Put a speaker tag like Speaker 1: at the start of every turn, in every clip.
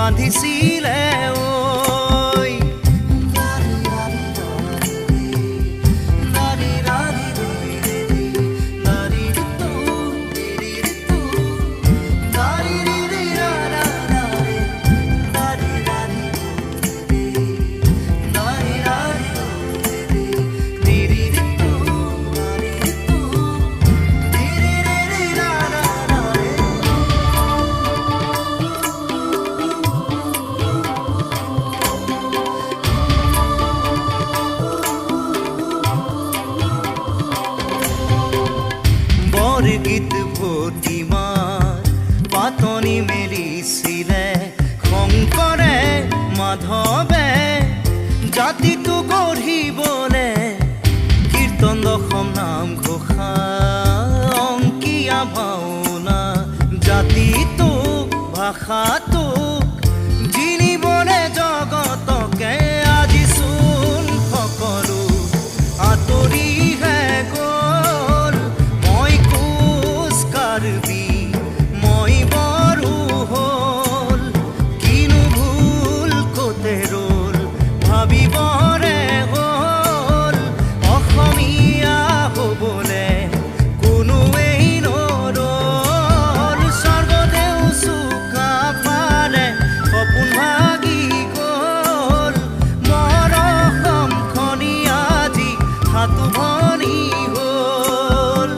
Speaker 1: বান্ধিছিলে ঐ গীত ভতিমাৰ পাতনি মেলিছিলে শংকৰে মাধৱে জাতিটো গঢ়িবলে কীৰ্তন দশম নাম ঘোষা অংকীয়া ভাওনা জাতিটোক ভাষাটোক জিনিবলে জগতকে আজি চোন সকলো আঁতৰিহে গ'ল মই বড়ো হ'ল কিনো ভুল কতে ৰ'ল ভাবিবৰে হ'ল অসমীয়া হ'বলে কোনোৱেই নৰল স্বৰ্গদেউ চুকা ফালে সপোন ভাগি গ'ল মৰ অসমখনি আজি হাতো ভনি হ'ল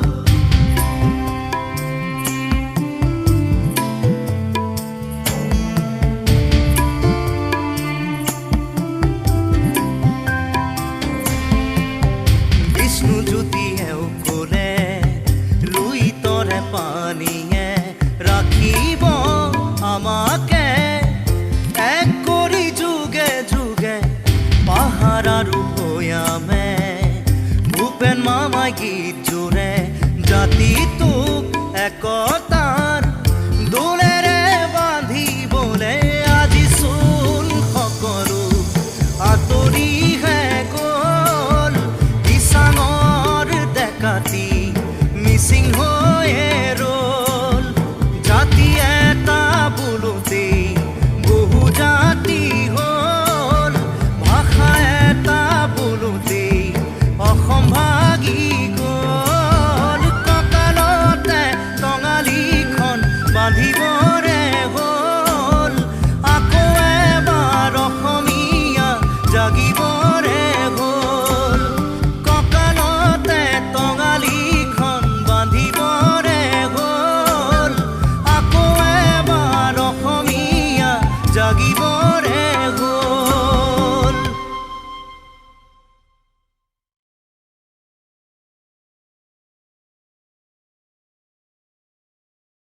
Speaker 1: জ্যোতিয়েও ক'লে লুইতৰে পানীয়ে ৰাখিব আমাকে এক কৰি যুগে যুগে পাহাৰ আৰু ভৈয়ামে ভূপেন মামাই গীত জোৰে জাতিটোক একতাৰ দোলেৰে বান্ধিবলে আজি চোন সকলো আঁতৰিহে গ'ল কাটি